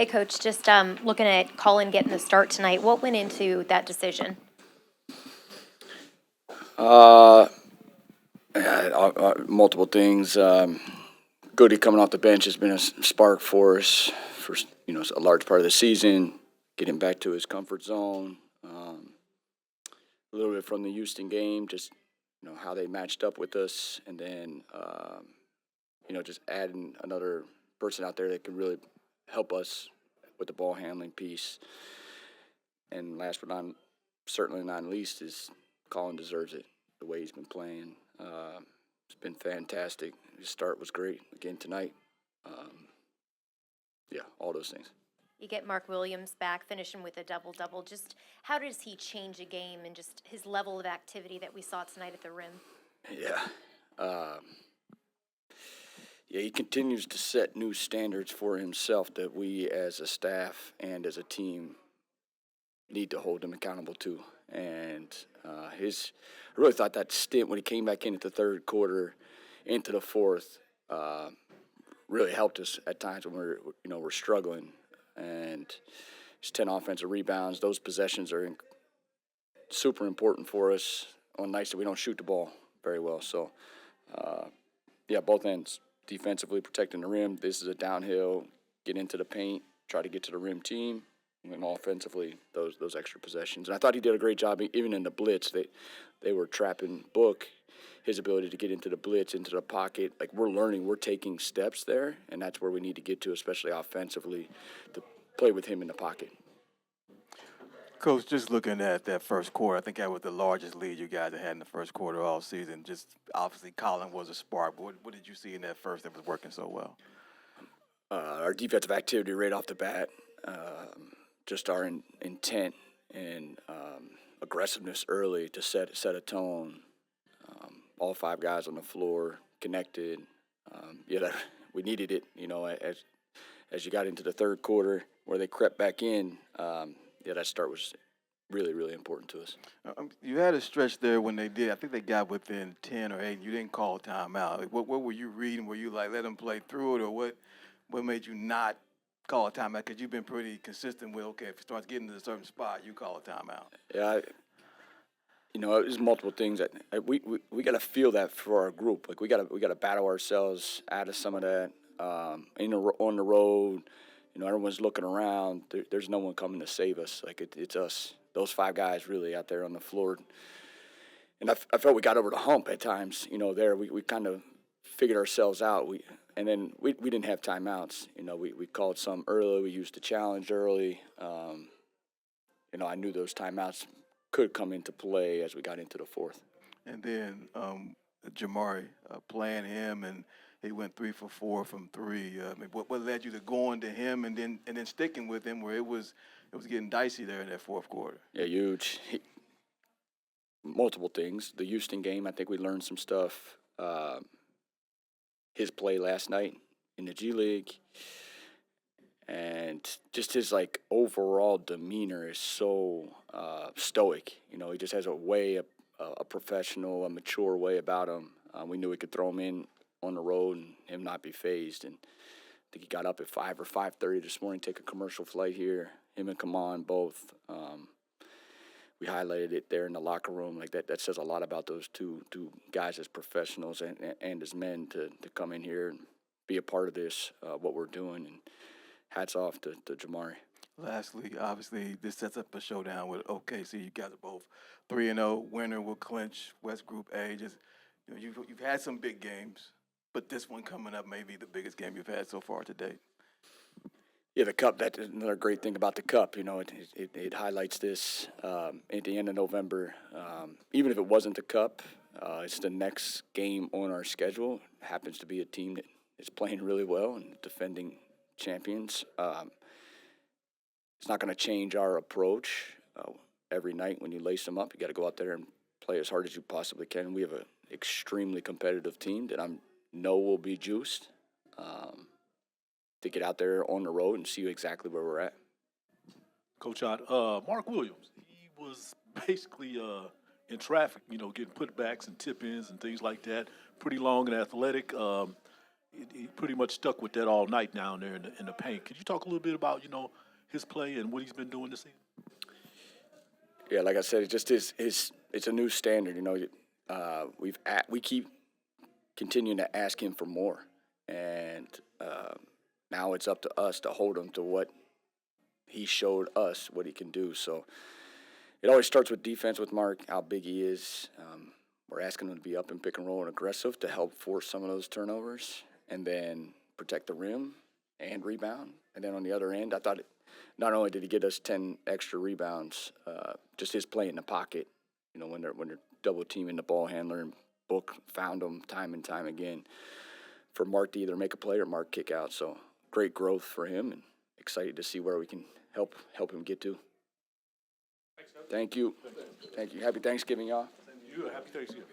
Hey, Coach, just looking at Colin getting the start tonight, what went into that decision? Uh, Multiple things. Goody coming off the bench has been a spark for us for a large part of the season. Getting back to his comfort zone. A little bit from the Houston game, just how they matched up with us, and then just adding another person out there that can really help us with the ball handling piece. And last but certainly not least is Colin deserves it the way he's been playing. It's been fantastic. His start was great again tonight. Yeah, all those things. You get Mark Williams back, finishing with a double-double. Just how does he change a game and just his level of activity that we saw tonight at the rim? Yeah. Yeah, he continues to set new standards for himself that we as a staff and as a team need to hold him accountable to. And I really thought that stint when he came back in at the third quarter into the fourth really helped us at times when we're struggling. And his 10 offensive rebounds, those possessions are super important for us on nights that we don't shoot the ball very well. So, yeah, both ends. Defensively protecting the rim. This is a downhill, get into the paint, try to get to the rim team. And offensively, those extra possessions. And I thought he did a great job, even in the blitz. They were trapping Book, his ability to get into the blitz, into the pocket. Like, we're learning, we're taking steps there, and that's where we need to get to, especially offensively, to play with him in the pocket. Coach, just looking at that first quarter, I think that was the largest lead you guys have had in the first quarter all season. Just obviously, Colin was a spark. But what did you see in that first that was working so well? Our defensive activity right off the bat, just our intent and aggressiveness early to set a tone. All five guys on the floor connected. We needed it. As you got into the third quarter where they crept back in. That start was really, really important to us. You had a stretch there when they did. I think they got within 10 or 8. And you didn't call a timeout. Like, what were you reading? Were you like, let them play through it, or what made you not call a timeout? Because you've been pretty consistent with, okay, if it starts getting to a certain spot, you call a timeout. Yeah, there's multiple things that we got to feel that for our group. Like we got to battle ourselves out of some of that. On the road. Everyone's looking around. There's no one coming to save us. Like, it's us, those five guys really out there on the floor. And I felt we got over the hump at times, there. We kind of figured ourselves out. We didn't have timeouts. We called some early. We used the challenge early. I knew those timeouts could come into play as we got into the fourth. And then Jamari, playing him, and he went 3 for 4 from 3. What led you to going to him and then sticking with him where it was getting dicey there in that fourth quarter? Yeah, huge. Multiple things. The Houston game, I think we learned some stuff. His play last night in the G League, and just his overall demeanor is so stoic. He just has a professional, a mature way about him. We knew we could throw him in on the road and him not be phased. And I think he got up at 5 or 5:30 this morning, take a commercial flight here. Him and Kaman both. We highlighted it there in the locker room. Like that says a lot about those two guys as professionals and as men to come in here and be a part of this, what we're doing. And hats off to Jamari. Lastly, obviously, this sets up a showdown with OKC. You guys are both 3-0. Winner will clinch West Group A. Just you've had some big games, but this one coming up may be the biggest game you've had so far to date. Yeah, the Cup, that's another great thing about the Cup. It highlights this at the end of November. Even if it wasn't the Cup, it's the next game on our schedule. It happens to be a team that is playing really well and defending champions. It's not going to change our approach. Every night when you lace them up, you got to go out there and play as hard as you possibly can. We have an extremely competitive team that I know will be juiced to get out there on the road and see exactly where we're at. Coach Ott, Mark Williams, he was basically in traffic, getting putbacks and tip-ins and things like that. Pretty long and athletic. he pretty much stuck with that all night down there in the paint. Could you talk a little bit about, his play and what he's been doing this season? Yeah, like I said, it just is. It's a new standard. We keep continuing to ask him for more, and now it's up to us to hold him to what he showed us what he can do. So it always starts with defense with Mark, how big he is. We're asking him to be up and pick and roll and aggressive to help force some of those turnovers, and then protect the rim and rebound. And then on the other end, I thought not only did he get us 10 extra rebounds, just his play in the pocket. When they're double teaming the ball handler, and Book found him time and time again for Mark to either make a play or Mark kick out. So great growth for him, and excited to see where we can help him get to. Thank you. Thank you. Happy Thanksgiving, y'all. You happy Thanksgiving.